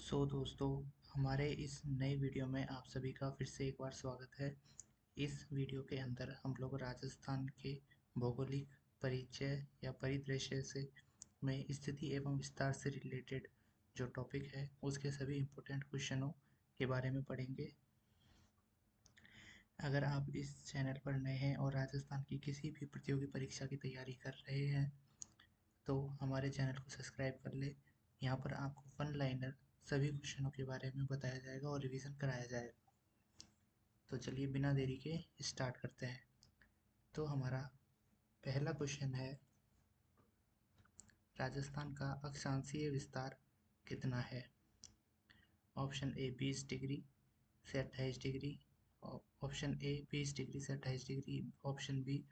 दोस्तों, हमारे इस नए वीडियो में आप सभी का फिर से एक बार स्वागत है। इस वीडियो के अंदर हम लोग राजस्थान के भौगोलिक परिचय या परिदृश्य से में स्थिति एवं विस्तार से रिलेटेड जो टॉपिक है उसके सभी इम्पोर्टेंट क्वेश्चनों के बारे में पढ़ेंगे। अगर आप इस चैनल पर नए हैं और राजस्थान की किसी भी प्रतियोगी परीक्षा की तैयारी कर रहे हैं तो हमारे चैनल को सब्सक्राइब कर ले। यहाँ पर आपको वन लाइनर सभी क्वेश्चनों के बारे में बताया जाएगा और रिवीजन कराया जाएगा। तो चलिए बिना देरी के स्टार्ट करते हैं। तो हमारा पहला क्वेश्चन है, राजस्थान का अक्षांशीय विस्तार कितना है? ऑप्शन ए 20 डिग्री से 28 डिग्री, ऑप्शन ए 20 डिग्री से 28 डिग्री, ऑप्शन बी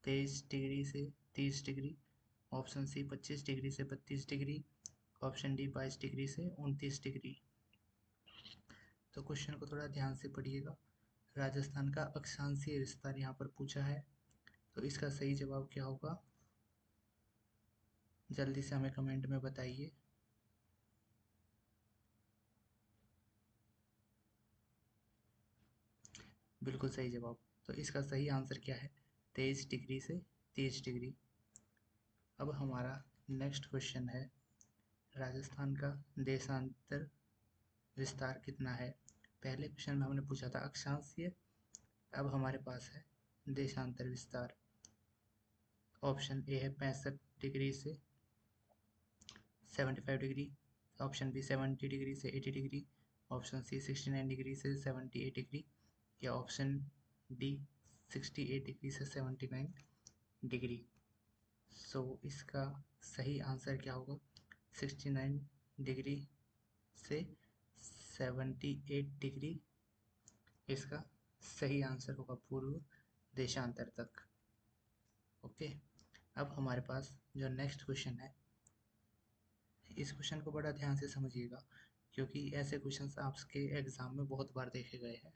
23 डिग्री से 30 डिग्री, ऑप्शन सी 25 डिग्री से 32 डिग्री, ऑप्शन डी 22 डिग्री से 29 डिग्री। तो क्वेश्चन को थोड़ा ध्यान से पढ़िएगा। राजस्थान का अक्षांशीय विस्तार यहाँ पर पूछा है, तो इसका सही जवाब क्या होगा? जल्दी से हमें कमेंट में बताइए। बिल्कुल सही जवाब। तो इसका सही आंसर क्या है? 23 डिग्री से 30 डिग्री। अब हमारा नेक्स्ट क्वेश्चन है, राजस्थान का देशांतर विस्तार कितना है? पहले क्वेश्चन में हमने पूछा था अक्षांशीय, अब हमारे पास है देशांतर विस्तार। ऑप्शन ए है 65 डिग्री से 75 डिग्री, ऑप्शन बी 70 डिग्री से 80 डिग्री, ऑप्शन सी 69 डिग्री से 78 डिग्री, या ऑप्शन डी 68 डिग्री से 79 डिग्री। इसका सही आंसर क्या होगा? 69 डिग्री से 78 डिग्री इसका सही आंसर होगा, पूर्व देशांतर तक। ओके। अब हमारे पास जो नेक्स्ट क्वेश्चन है, इस क्वेश्चन को बड़ा ध्यान से समझिएगा क्योंकि ऐसे क्वेश्चंस आपके एग्जाम में बहुत बार देखे गए हैं।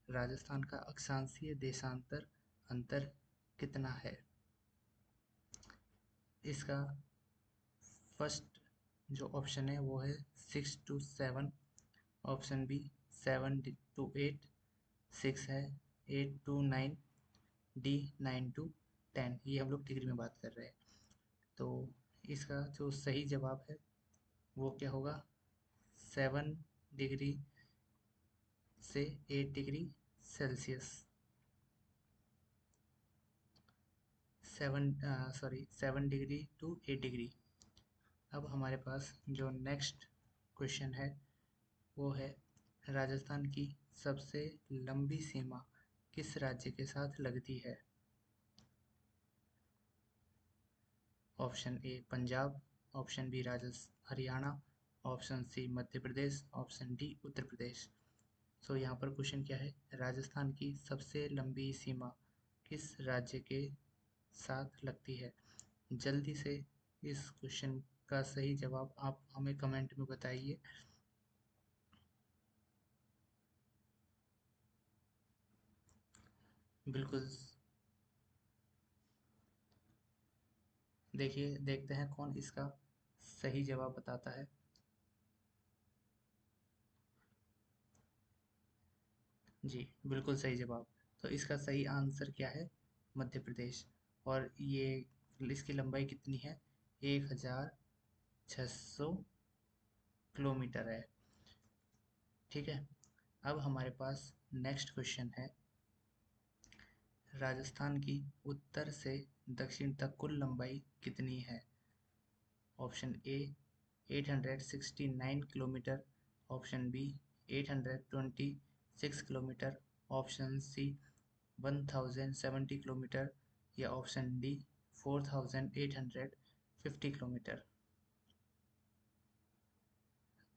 राजस्थान का अक्षांशीय देशांतर अंतर कितना है? इसका फर्स्ट जो ऑप्शन है वो है 6 to 7, ऑप्शन बी 7 to 8, 6 है, 8 to 9, डी 9 to 10। ये हम लोग डिग्री में बात कर रहे हैं। तो इसका जो सही जवाब है वो क्या होगा? 7 डिग्री से 8 degree Celsius. 7 degree to 8 degree. अब हमारे पास जो नेक्स्ट क्वेश्चन है वो है, राजस्थान की सबसे लंबी सीमा किस राज्य के साथ लगती है? Option A Punjab, option B Haryana, option C Madhya Pradesh, option D Uttar Pradesh. यहाँ पर क्वेश्चन क्या है? राजस्थान की सबसे लंबी सीमा किस राज्य के साथ लगती है? जल्दी से इस क्वेश्चन का सही जवाब आप हमें कमेंट में बताइए। बिल्कुल। देखिए, देखते हैं कौन इसका सही जवाब बताता है। जी, बिल्कुल सही जवाब। तो इसका सही आंसर क्या है? मध्य प्रदेश। और ये इसकी लंबाई कितनी है? 1600 किलोमीटर है। ठीक है। अब हमारे पास नेक्स्ट क्वेश्चन है, राजस्थान की उत्तर से दक्षिण तक कुल लंबाई कितनी है? Option A 869 kilometre, option B 826 kilometre, option C 1070 kilometre, या ऑप्शन डी 4850 किलोमीटर।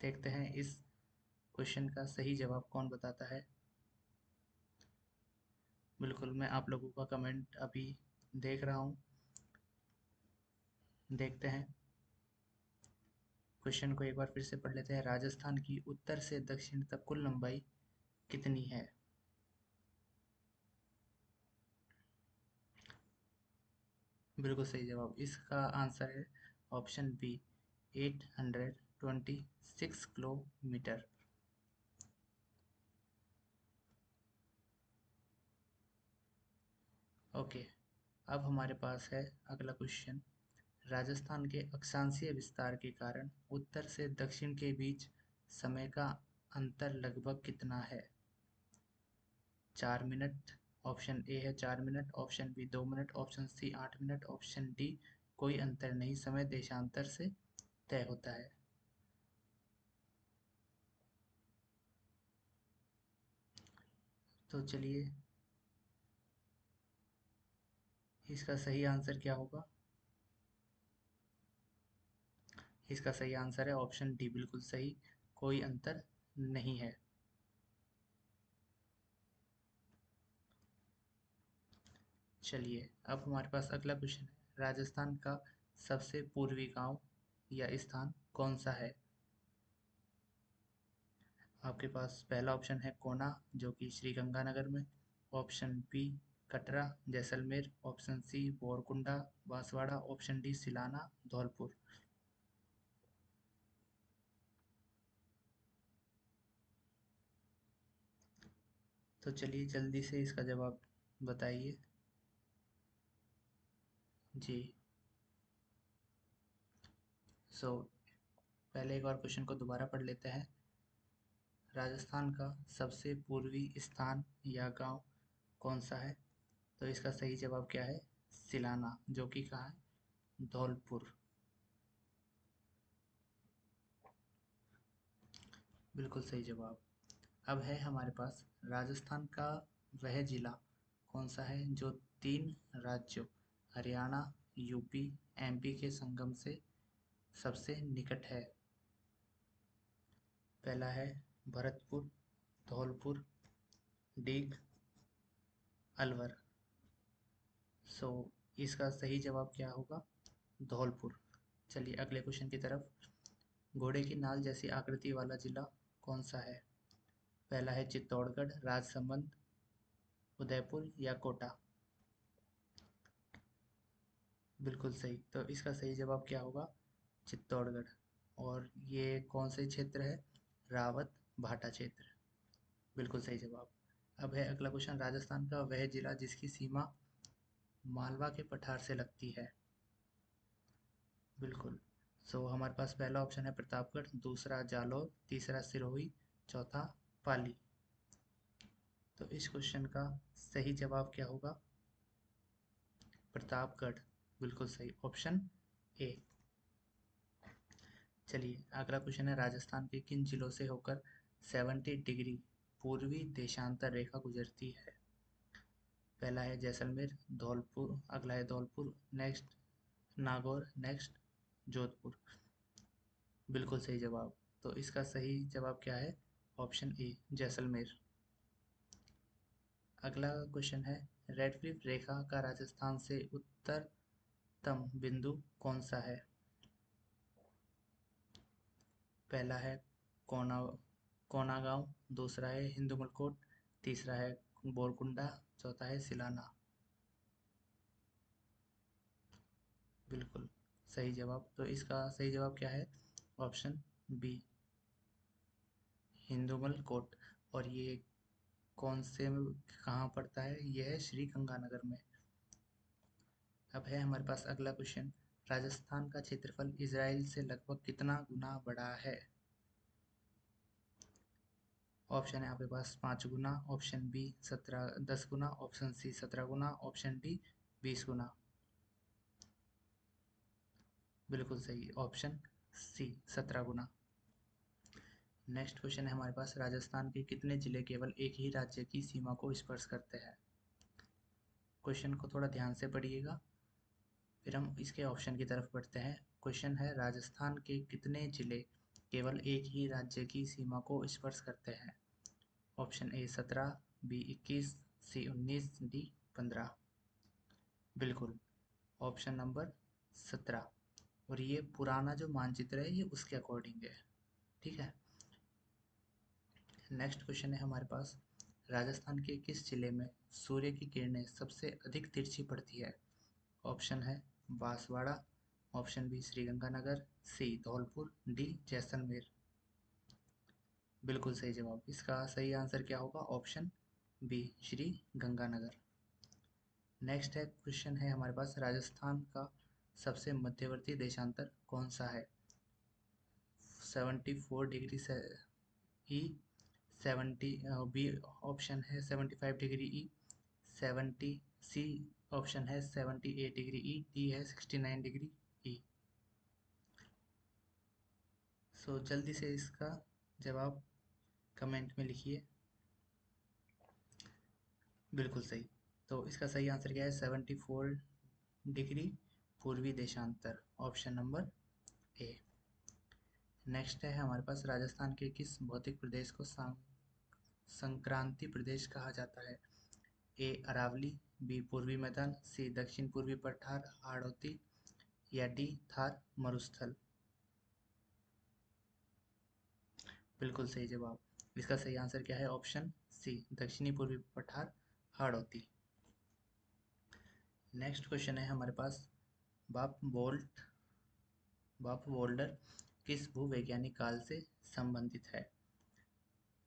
देखते हैं इस क्वेश्चन का सही जवाब कौन बताता है। बिल्कुल, मैं आप लोगों का कमेंट अभी देख रहा हूँ। देखते हैं, क्वेश्चन को एक बार फिर से पढ़ लेते हैं। राजस्थान की उत्तर से दक्षिण तक कुल लंबाई कितनी है? बिल्कुल सही जवाब। इसका आंसर है ऑप्शन बी 826 26 किलोमीटर। ओके, अब हमारे पास है अगला क्वेश्चन। राजस्थान के अक्षांशीय विस्तार के कारण उत्तर से दक्षिण के बीच समय का अंतर लगभग कितना है? 4 मिनट। ऑप्शन ए है 4 मिनट, ऑप्शन बी 2 मिनट, ऑप्शन सी 8 मिनट, ऑप्शन डी कोई अंतर नहीं, समय देशांतर से तय होता है। तो चलिए, इसका सही आंसर क्या होगा? इसका सही आंसर है ऑप्शन डी, बिल्कुल सही, कोई अंतर नहीं है। चलिए, अब हमारे पास अगला क्वेश्चन है। राजस्थान का सबसे पूर्वी गांव या स्थान कौन सा है? आपके पास पहला ऑप्शन है कोना, जो कि श्री गंगानगर में, option B Katra Jaisalmer, option C Borkunda Banswara, option D Silana Dholpur. तो चलिए जल्दी से इसका जवाब बताइए। जी। सो पहले एक बार क्वेश्चन को दोबारा पढ़ लेते हैं। राजस्थान का सबसे पूर्वी स्थान या गांव कौन सा है? तो इसका सही जवाब क्या है? सिलाना, जो कि कहाँ है? धौलपुर। बिल्कुल सही जवाब। अब है हमारे पास राजस्थान का वह जिला कौन सा है जो 3 राज्यों हरियाणा, यूपी, एमपी के संगम से सबसे निकट है? पहला है भरतपुर, धौलपुर, डीग, अलवर। सो इसका सही जवाब क्या होगा? धौलपुर। चलिए अगले क्वेश्चन की तरफ। घोड़े की नाल जैसी आकृति वाला जिला कौन सा है? पहला है चित्तौड़गढ़, राजसमंद, उदयपुर या कोटा। बिल्कुल सही, तो इसका सही जवाब क्या होगा? चित्तौड़गढ़। और ये कौन से क्षेत्र है? रावत भाटा क्षेत्र। बिल्कुल सही जवाब। अब है अगला क्वेश्चन। राजस्थान का वह जिला जिसकी सीमा मालवा के पठार से लगती है? बिल्कुल। सो हमारे पास पहला ऑप्शन है प्रतापगढ़, दूसरा जालौर, तीसरा सिरोही, चौथा पाली। तो इस क्वेश्चन का सही जवाब क्या होगा? प्रतापगढ़। बिल्कुल सही, ऑप्शन ए। चलिए अगला क्वेश्चन है। राजस्थान के किन जिलों से होकर 70 डिग्री पूर्वी देशांतर रेखा गुजरती है? पहला है जैसलमेर, धौलपुर, अगला है धौलपुर, नेक्स्ट नागौर, नेक्स्ट जोधपुर। बिल्कुल सही जवाब। तो इसका सही जवाब क्या है? ऑप्शन ए जैसलमेर। अगला क्वेश्चन है। रेडक्लिफ रेखा का राजस्थान से उत्तरतम बिंदु कौन सा है? पहला है कोना कोनागांव, दूसरा है हिंदुमलकोट, तीसरा है बोरकुंडा, चौथा है सिलाना। बिल्कुल सही जवाब। तो इसका सही जवाब क्या है? Option B Hindumalkot. और ये कौन से कहाँ पड़ता है? यह है श्री गंगानगर में। अब है हमारे पास अगला क्वेश्चन। राजस्थान का क्षेत्रफल इजराइल से लगभग कितना गुना बड़ा है? ऑप्शन है आपके पास 5 गुना, ऑप्शन बी 10 गुना, ऑप्शन सी 17 गुना, ऑप्शन डी 20 गुना। बिल्कुल सही, ऑप्शन सी 17 गुना। नेक्स्ट क्वेश्चन है हमारे पास। राजस्थान के कितने जिले केवल एक ही राज्य की सीमा को स्पर्श करते हैं? क्वेश्चन को थोड़ा ध्यान से पढ़िएगा, फिर हम इसके ऑप्शन की तरफ बढ़ते हैं। क्वेश्चन है राजस्थान के कितने जिले केवल एक ही राज्य की सीमा को स्पर्श करते हैं? Option A 17, B 21, C 19, D 15। बिल्कुल, ऑप्शन नंबर 17। और ये पुराना जो मानचित्र है ये उसके अकॉर्डिंग है। ठीक है। नेक्स्ट क्वेश्चन है हमारे पास। राजस्थान के किस जिले में सूर्य की किरणें सबसे अधिक तिरछी पड़ती है? ऑप्शन है Banswara, option B Sriganganagar, C Dholpur, D Jaisalmer. बिल्कुल सही जवाब। इसका सही आंसर क्या होगा? Option B Sri Ganganagar. Next है क्वेश्चन है हमारे पास, राजस्थान का सबसे मध्यवर्ती देशांतर कौन सा है? 74 डिग्री से ई, 70 बी ऑप्शन है 75 डिग्री ई, 70 सी ऑप्शन है 78 डिग्री ई, डी है 69 डिग्री ई। सो जल्दी से इसका जवाब कमेंट में लिखिए। बिल्कुल सही। तो इसका सही आंसर क्या है? 74 डिग्री पूर्वी देशांतर, ऑप्शन नंबर ए। नेक्स्ट है हमारे पास, राजस्थान के किस भौतिक प्रदेश को संक्रांति प्रदेश कहा जाता है? ए अरावली, बी पूर्वी मैदान, सी दक्षिण पूर्वी पठार हाड़ौती, या डी थार मरुस्थल। बिल्कुल सही जवाब। इसका सही आंसर क्या है? ऑप्शन सी दक्षिणी पूर्वी पठार हाड़ौती। नेक्स्ट क्वेश्चन है हमारे पास, बाप बोल्डर किस भूवैज्ञानिक काल से संबंधित है?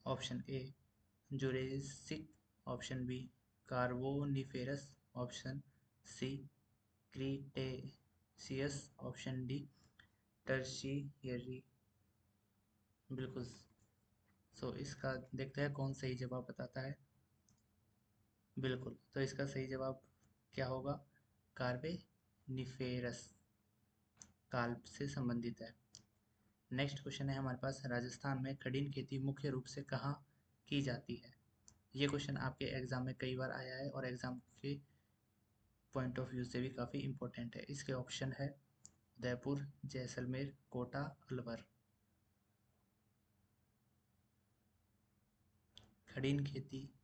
Option A Jurassic, option B Carboniferous, option C Cretaceous, option D Tertiary. बिल्कुल। सो इसका देखते हैं कौन सही जवाब बताता है। बिल्कुल, तो इसका सही जवाब क्या होगा? कार्बेनिफेरस काल से संबंधित है। नेक्स्ट क्वेश्चन है हमारे पास, राजस्थान में खड़ीन खेती मुख्य रूप से कहाँ की जाती है? ये क्वेश्चन आपके एग्जाम में कई बार आया है और एग्जाम के पॉइंट ऑफ व्यू से भी काफ़ी इंपॉर्टेंट है। इसके ऑप्शन है उदयपुर, जैसलमेर, कोटा, अलवर। खड़ीन खेती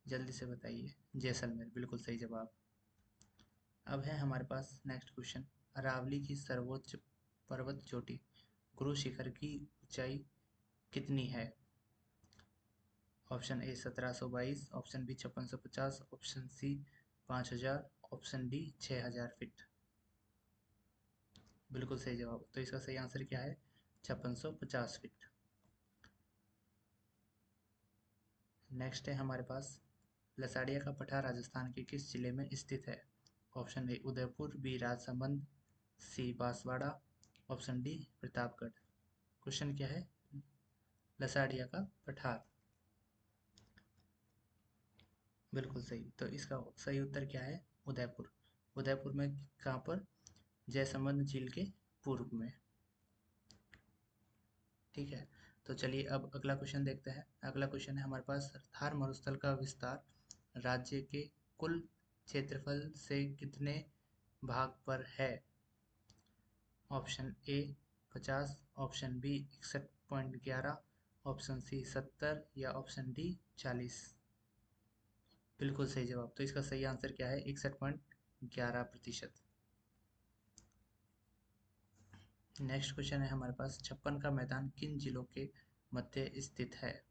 जल्दी से बताइए। जैसलमेर, बिल्कुल सही जवाब। अब है हमारे पास नेक्स्ट क्वेश्चन, अरावली की सर्वोच्च पर्वत चोटी गुरु शिखर की ऊंचाई कितनी है? Option A 1722, option B 5650, option C 5000, option D 6000 feet. बिल्कुल सही जवाब। तो इसका सही आंसर क्या है? 5650 फीट। नेक्स्ट है हमारे पास, लसाड़िया का पठार राजस्थान के किस जिले में स्थित है? Option A Udaipur, B Rajsamand, C Banswara, option D Pratapgarh. Question क्या है? लसाड़िया का पठार। बिल्कुल सही। तो इसका सही उत्तर क्या है? उदयपुर। उदयपुर में कहाँ पर? जयसमंद झील के पूर्व में। ठीक है, तो चलिए अब अगला क्वेश्चन देखते हैं। अगला क्वेश्चन है हमारे पास, थार मरुस्थल का विस्तार राज्य के कुल क्षेत्रफल से कितने भाग पर है? Option A 50, option B 61.11, option C 70, या ऑप्शन डी 40। बिल्कुल सही जवाब। तो इसका सही आंसर क्या है? 61.11%। नेक्स्ट क्वेश्चन है हमारे पास, छप्पन का मैदान किन जिलों के मध्य स्थित है?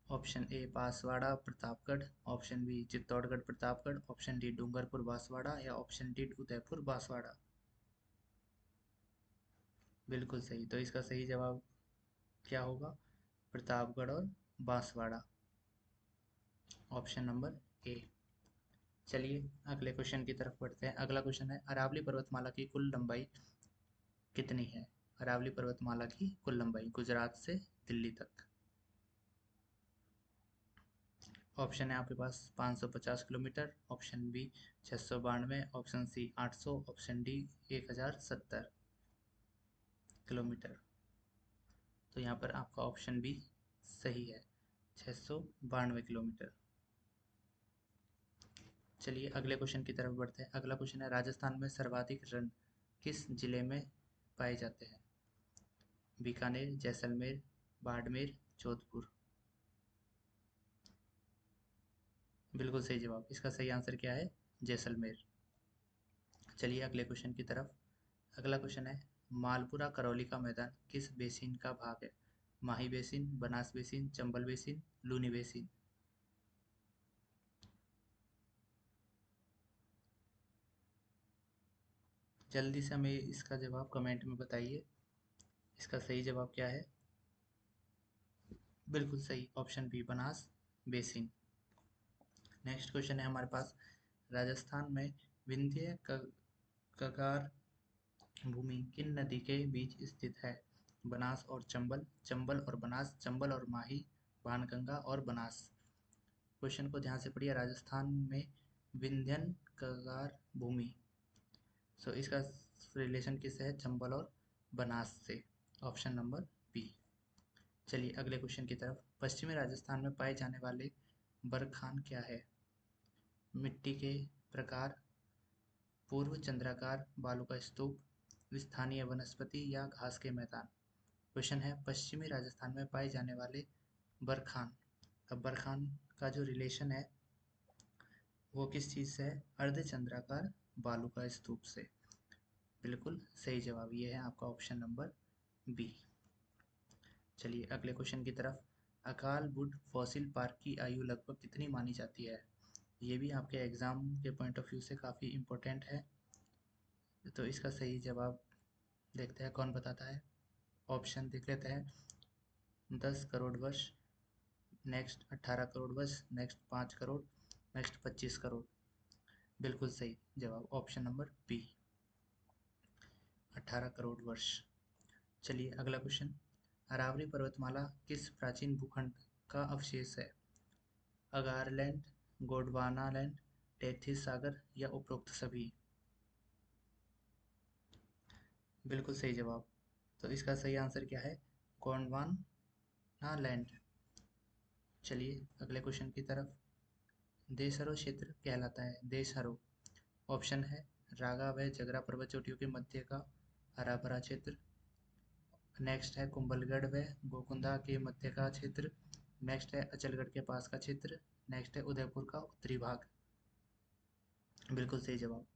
Option A Banswara Pratapgarh, option B Chittorgarh Pratapgarh, option D Dungarpur Banswara, या ऑप्शन डी उदयपुर बांसवाड़ा। बिल्कुल सही। तो इसका सही जवाब क्या होगा? प्रतापगढ़ और बांसवाड़ा, ऑप्शन नंबर ए। चलिए अगले क्वेश्चन की तरफ बढ़ते हैं। अगला क्वेश्चन है, अरावली पर्वतमाला की कुल लंबाई कितनी है? अरावली पर्वतमाला की कुल लंबाई गुजरात से दिल्ली तक। ऑप्शन है आपके पास 550 kilometre, option B 692, option C 800, option D 1070 kilometre. तो यहाँ पर आपका ऑप्शन बी सही है, 692 किलोमीटर। चलिए अगले क्वेश्चन की तरफ बढ़ते हैं। अगला क्वेश्चन है, राजस्थान में सर्वाधिक रण किस जिले में पाए जाते हैं? बीकानेर, जैसलमेर, बाड़मेर, जोधपुर। बिल्कुल सही जवाब। इसका सही आंसर क्या है? जैसलमेर। चलिए अगले क्वेश्चन की तरफ। अगला क्वेश्चन है, मालपुरा करौली का मैदान किस बेसिन का भाग है? Mahi basin, Banas basin, Chambal basin, Luni basin. जल्दी से हमें इसका जवाब कमेंट में बताइए, इसका सही जवाब क्या है। बिल्कुल सही, option B Banas basin. Next question है हमारे पास, राजस्थान में विंध्य कगार भूमि किन नदी के बीच स्थित है। बनास और चंबल, चंबल और बनास, चंबल और माही, बाणगंगा और बनास। क्वेश्चन को ध्यान से पढ़िए, राजस्थान में विंध्यन कगार भूमि, सो इसका रिलेशन किससे है, चंबल और बनास से, ऑप्शन नंबर बी। चलिए अगले क्वेश्चन की तरफ, पश्चिमी राजस्थान में पाए जाने वाले बरखान क्या है। मिट्टी के प्रकार, पूर्व चंद्राकार बालू का स्तूप, स्थानीय वनस्पति या घास के मैदान। क्वेश्चन है पश्चिमी राजस्थान में पाए जाने वाले बरखान। अब बरखान का जो रिलेशन है वो किस चीज़ से है, अर्धचंद्राकार बालू का स्तूप से। बिल्कुल सही जवाब ये है आपका ऑप्शन नंबर बी। चलिए अगले क्वेश्चन की तरफ, अकाल वुड फॉसिल पार्क की आयु लगभग कितनी मानी जाती है। ये भी आपके एग्जाम के पॉइंट ऑफ व्यू से काफ़ी इम्पोर्टेंट है, तो इसका सही जवाब देखते हैं कौन बताता है। ऑप्शन देख लेते हैं, 10 करोड़ वर्ष, नेक्स्ट 18 करोड़ वर्ष, नेक्स्ट 5 करोड़, नेक्स्ट 25 करोड़। बिल्कुल सही जवाब ऑप्शन नंबर बी, 18 करोड़ वर्ष। चलिए अगला क्वेश्चन, अरावली पर्वतमाला किस प्राचीन भूखंड का अवशेष है। अगारलैंड, गोंडवानालैंड, टेथिस सागर या उपरोक्त सभी। बिल्कुल सही जवाब, तो इसका सही आंसर क्या है, गोंडवानालैंड। चलिए अगले क्वेश्चन की तरफ, देशहरो क्षेत्र कहलाता है, देशहरो, ऑप्शन है रागा व जगरा पर्वत चोटियों के मध्य का हरा भरा क्षेत्र, नेक्स्ट है कुंभलगढ़ व गोकुंदा के मध्य का क्षेत्र, नेक्स्ट है अचलगढ़ के पास का क्षेत्र, नेक्स्ट है उदयपुर का उत्तरी भाग। बिल्कुल सही जवाब,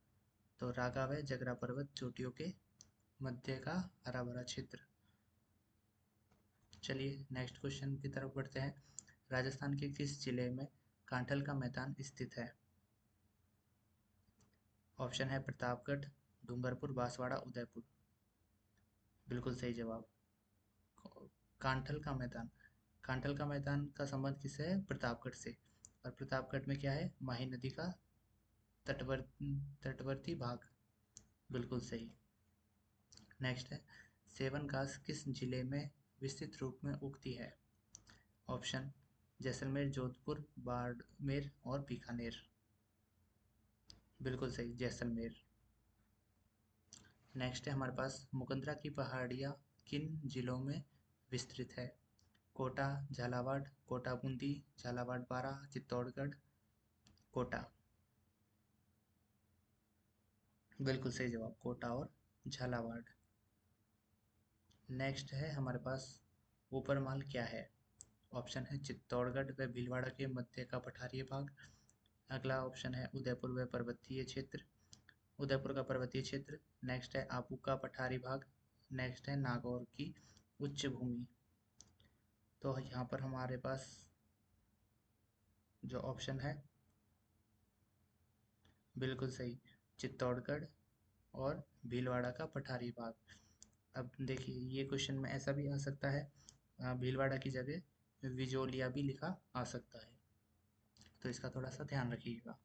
तो रागा व जगरा पर्वत चोटियों के मध्य का हरा भरा क्षेत्र। चलिए नेक्स्ट क्वेश्चन की तरफ बढ़ते हैं, राजस्थान के किस जिले में कांठल का मैदान स्थित है। ऑप्शन है प्रतापगढ़, डूंगरपुर, बांसवाड़ा, उदयपुर। बिल्कुल सही जवाब, कांठल का मैदान, कांठल का मैदान का संबंध किससे है, प्रतापगढ़ से, और प्रतापगढ़ में क्या है, माही नदी का तटवर्ती भाग। बिल्कुल सही। नेक्स्ट है, सेवन घास किस जिले में विस्तृत रूप में उगती है। ऑप्शन जैसलमेर, जोधपुर, बाड़मेर और बीकानेर। बिल्कुल सही, जैसलमेर। नेक्स्ट है हमारे पास, मुकंदरा की पहाड़ियाँ किन जिलों में विस्तृत है। कोटा, झालावाड़, कोटा बूंदी, झालावाड़ बारा, चित्तौड़गढ़, कोटा। बिल्कुल सही जवाब, कोटा और झालावाड़। नेक्स्ट है हमारे पास, ऊपरमाल क्या है। ऑप्शन है चित्तौड़गढ़ व भीलवाड़ा के मध्य का पठारीय भाग, अगला ऑप्शन है उदयपुर व पर्वतीय क्षेत्र, उदयपुर का पर्वतीय क्षेत्र, नेक्स्ट है आबू का पठारी भाग, नेक्स्ट है नागौर की उच्च भूमि। तो यहाँ पर हमारे पास जो ऑप्शन है, बिल्कुल सही, चित्तौड़गढ़ और भीलवाड़ा का पठारी भाग। अब देखिए ये क्वेश्चन में ऐसा भी आ सकता है, भीलवाड़ा की जगह विजोलिया भी लिखा आ सकता है, तो इसका थोड़ा सा ध्यान रखिएगा।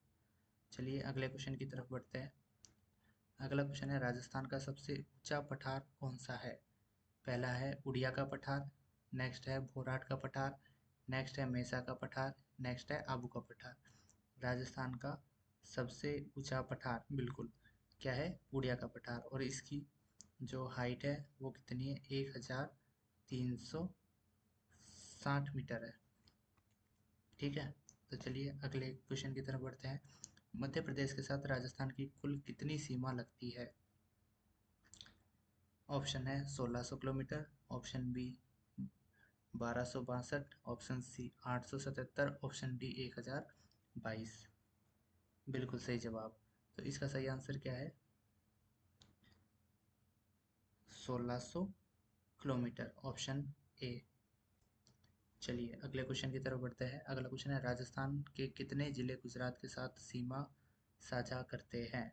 चलिए अगले क्वेश्चन की तरफ बढ़ते हैं। अगला क्वेश्चन है, राजस्थान का सबसे ऊंचा पठार कौन सा है। पहला है उड़िया का पठार, नेक्स्ट है भोराट का पठार, नेक्स्ट है मेसा का पठार, नेक्स्ट है आबू का पठार। राजस्थान का सबसे ऊंचा पठार बिल्कुल क्या है, उड़िया का पठार, और इसकी जो हाइट है वो कितनी है, 1360 मीटर है। ठीक है, तो चलिए अगले क्वेश्चन की तरफ बढ़ते हैं। मध्य प्रदेश के साथ राजस्थान की कुल कितनी सीमा लगती है। ऑप्शन है 1600 kilometre, option B 1262, option C 877, option D 1022। बिल्कुल सही जवाब, तो इसका सही आंसर क्या है, 1600 किलोमीटर, ऑप्शन ए। चलिए अगले क्वेश्चन की तरफ बढ़ते हैं। अगला क्वेश्चन है, राजस्थान के कितने जिले गुजरात के साथ सीमा साझा करते हैं।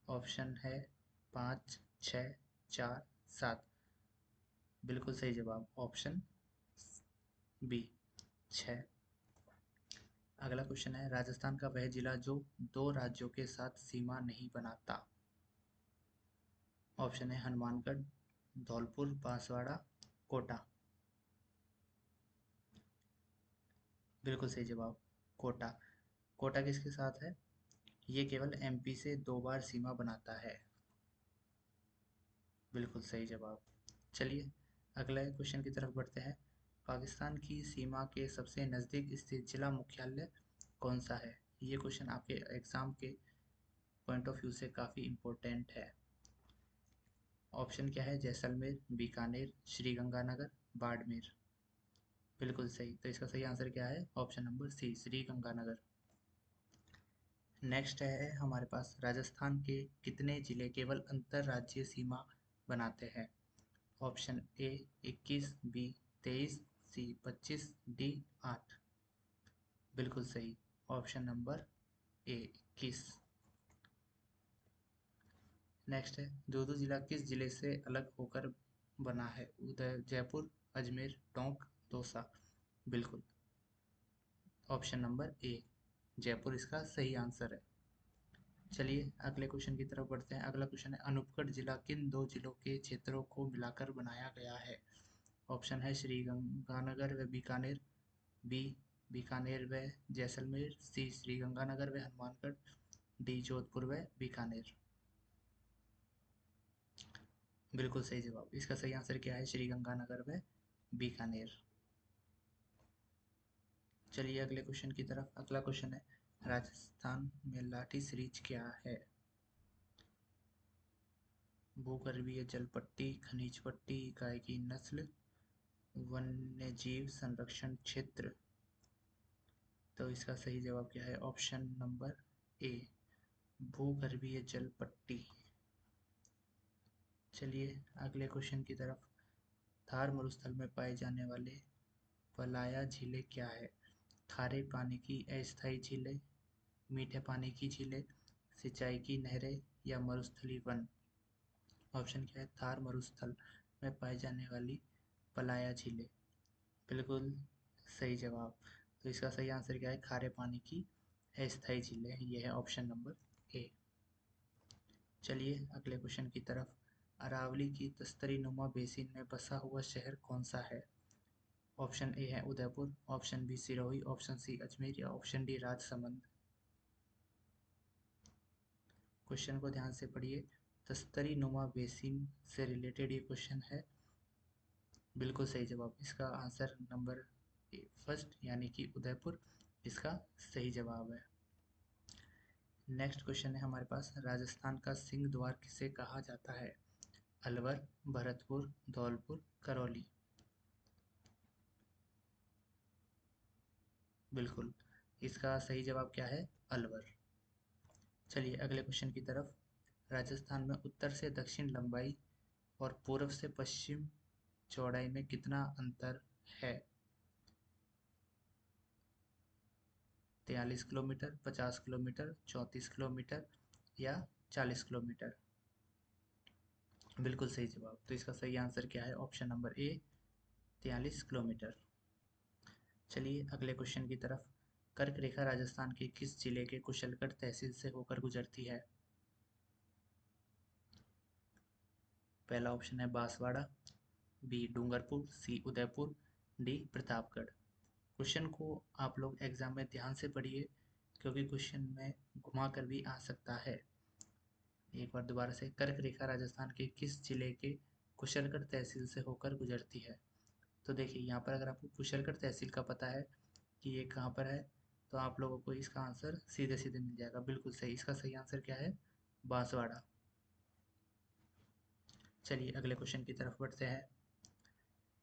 ऑप्शन है 5, 6, 4, 7। बिल्कुल सही जवाब ऑप्शन बी 6। अगला क्वेश्चन है, राजस्थान का वह जिला जो दो राज्यों के साथ सीमा नहीं बनाता। ऑप्शन है हनुमानगढ़, धौलपुर, बांसवाड़ा, कोटा। बिल्कुल सही जवाब कोटा। कोटा किसके साथ है? ये केवल एमपी से 2 बार सीमा बनाता है। बिल्कुल सही जवाब। चलिए अगले क्वेश्चन की तरफ बढ़ते हैं। पाकिस्तान की सीमा के सबसे नज़दीक स्थित जिला मुख्यालय कौन सा है? ये क्वेश्चन आपके एग्जाम के पॉइंट ऑफ व्यू से काफ़ी इम्पोर्टेंट है। ऑप्शन क्या है? जैसलमेर, बीकानेर, श्रीगंगानगर, बाड़मेर। बिल्कुल सही। तो इसका सही आंसर क्या है? Option number C, Sriganganagar. Next है हमारे पास, राजस्थान के कितने जिले केवल अंतर्राज्यीय सीमा बनाते हैं? Option A 21, B 23, C 25, D 8। बिल्कुल सही ऑप्शन नंबर ए 21। नेक्स्ट है, दूदू जिला किस जिले से अलग होकर बना है? उदय, जयपुर, अजमेर, टोंक, दौसा। बिल्कुल ऑप्शन नंबर ए जयपुर इसका सही आंसर है। चलिए अगले क्वेश्चन की तरफ बढ़ते हैं। अगला क्वेश्चन है, अनूपगढ़ जिला किन दो जिलों के क्षेत्रों को मिलाकर बनाया गया है? ऑप्शन है श्रीगंगानगर व बीकानेर, बी बीकानेर व जैसलमेर, सी श्रीगंगानगर व हनुमानगढ़, डी जोधपुर व बीकानेर। बिल्कुल सही जवाब। इसका सही आंसर क्या है? श्रीगंगानगर व बीकानेर। चलिए अगले क्वेश्चन की तरफ। अगला क्वेश्चन है, राजस्थान में लाठी सीरीज क्या है? भूगर्भीय जल पट्टी, खनिज पट्टी, गाय की नस्ल, वन्यजीव संरक्षण क्षेत्र। तो इसका सही जवाब क्या है? ऑप्शन नंबर ए भूगर्भीय जल पट्टी। चलिए अगले क्वेश्चन की तरफ। थार मरुस्थल में पाए जाने वाले पलाया झीलें क्या है? खारे पानी की अस्थायी झीलें, मीठे पानी की झीलें, सिंचाई की नहरें या मरुस्थलीय वन। ऑप्शन क्या है? थार मरुस्थल में पाई जाने वाली पलाया झीलें। बिल्कुल सही जवाब। तो इसका सही आंसर क्या है? खारे पानी की अस्थायी झीलें। यह है ऑप्शन नंबर ए। चलिए अगले क्वेश्चन की तरफ। अरावली की तस्तरी नुमा बेसिन में बसा हुआ शहर कौन सा है? ऑप्शन ए है Udaipur, option B Sirohi, option C Ajmer या ऑप्शन डी राजसमंद। क्वेश्चन को ध्यान से पढ़िए। तस्तरी नुमा बेसिन से रिलेटेड ये क्वेश्चन है। बिल्कुल सही जवाब। इसका आंसर नंबर फर्स्ट यानी कि उदयपुर इसका सही जवाब है। नेक्स्ट क्वेश्चन है हमारे पास, राजस्थान का सिंह द्वार किसे कहा जाता है? अलवर, भरतपुर, धौलपुर, करौली। बिल्कुल इसका सही जवाब क्या है? अलवर। चलिए अगले क्वेश्चन की तरफ। राजस्थान में उत्तर से दक्षिण लंबाई और पूर्व से पश्चिम चौड़ाई में कितना अंतर है? 43 किलोमीटर, 50 किलोमीटर, 34 किलोमीटर या 40 किलोमीटर। बिल्कुल सही जवाब। तो इसका सही आंसर क्या है? Option number A 43 kilometre. चलिए अगले क्वेश्चन की तरफ। कर्क रेखा राजस्थान के किस जिले के कुशलगढ़ तहसील से होकर गुजरती है? पहला ऑप्शन है बांसवाड़ा, बी डूंगरपुर, सी उदयपुर, डी प्रतापगढ़। क्वेश्चन को आप लोग एग्जाम में ध्यान से पढ़िए क्योंकि क्वेश्चन में घुमा कर भी आ सकता है। एक बार दोबारा से, कर्क रेखा राजस्थान के किस जिले के कुशलगढ़ तहसील से होकर गुजरती है? तो देखिए यहाँ पर अगर आपको कुशलगढ़ तहसील का पता है कि ये कहाँ पर है, तो आप लोगों को इसका आंसर सीधे सीधे मिल जाएगा। बिल्कुल सही। इसका सही आंसर क्या है? बांसवाड़ा। चलिए अगले क्वेश्चन की तरफ बढ़ते हैं।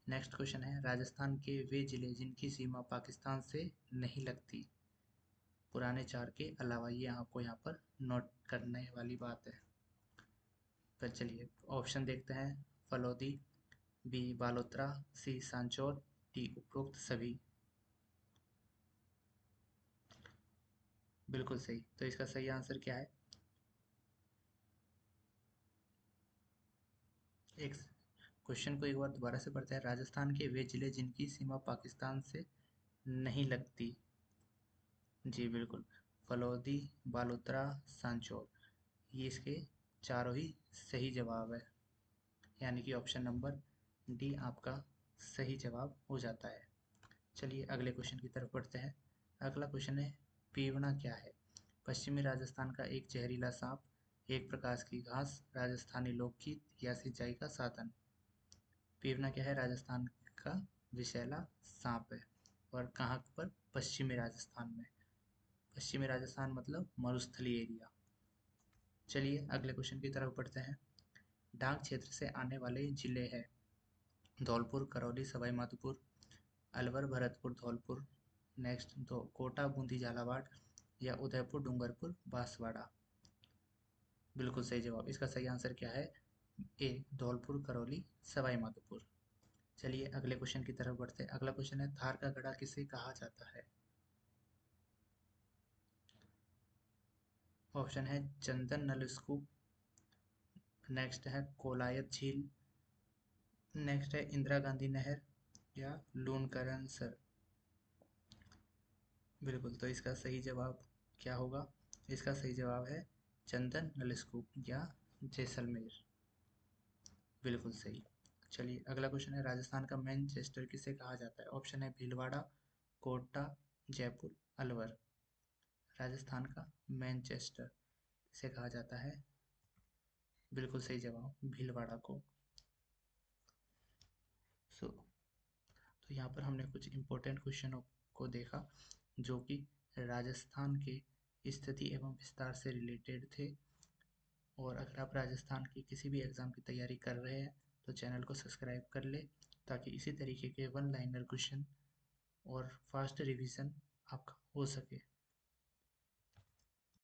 नेक्स्ट क्वेश्चन है, राजस्थान के वे जिले जिनकी सीमा पाकिस्तान से नहीं लगती, पुराने चार के अलावा। ये आपको यहाँ पर नोट करने वाली बात है। तो चलिए ऑप्शन देखते हैं। फलौदी, बी बालोतरा, सी सांचौर, डी उपरोक्त सभी। बिल्कुल सही। तो इसका सही आंसर क्या है? एक क्वेश्चन को एक बार दोबारा से पढ़ते हैं। राजस्थान के वे जिले जिनकी सीमा पाकिस्तान से नहीं लगती। जी बिल्कुल, फलौदी, बालोतरा, सांचौर, ये इसके चारों ही सही जवाब है, यानी कि ऑप्शन नंबर डी आपका सही जवाब हो जाता है। चलिए अगले क्वेश्चन की तरफ बढ़ते हैं। अगला क्वेश्चन है, पीवना क्या है? पश्चिमी राजस्थान का एक जहरीला सांप, एक प्रकार की घास, राजस्थानी लोकगीत या सिंचाई का साधन। पीवना क्या है? राजस्थान का विषैला सांप है। और कहाँ पर? पश्चिमी राजस्थान में। पश्चिमी राजस्थान मतलब मरुस्थलीय एरिया। चलिए अगले क्वेश्चन की तरफ बढ़ते हैं। डांग क्षेत्र से आने वाले जिले हैं धौलपुर, करौली, सवाई माधोपुर, अलवर, भरतपुर, धौलपुर, नेक्स्ट दो कोटा, बूंदी, झालावाड़ या उदयपुर, डूंगरपुर, बांसवाड़ा। बिल्कुल सही जवाब। इसका सही आंसर क्या है? ए, धौलपुर, करौली, सवाई माधोपुर। चलिए अगले क्वेश्चन की तरफ बढ़ते हैं। अगला क्वेश्चन है, थार का गढ़ा किसे कहा जाता है? ऑप्शन है चंदन नलस्कूप, नेक्स्ट है कोलायत झील, नेक्स्ट है इंदिरा गांधी नहर या लूनकरण सर। बिल्कुल, तो इसका सही जवाब क्या होगा? इसका सही जवाब है चंदन नलस्कूप या जैसलमेर। बिल्कुल सही। चलिए अगला क्वेश्चन है, राजस्थान का मैनचेस्टर किसे कहा जाता है? ऑप्शन है भीलवाड़ा, कोटा, जयपुर, अलवर। राजस्थान का मैनचेस्टर किसे कहा जाता है? बिल्कुल सही जवाब, भीलवाड़ा को। सो तो यहाँ पर हमने कुछ इम्पोर्टेंट क्वेश्चनों को देखा जो कि राजस्थान के स्थिति एवं विस्तार से रिलेटेड थे। और अगर आप राजस्थान की किसी भी एग्ज़ाम की तैयारी कर रहे हैं तो चैनल को सब्सक्राइब कर ले, ताकि इसी तरीके के वन लाइनर क्वेश्चन और फास्ट रिवीजन आपका हो सके।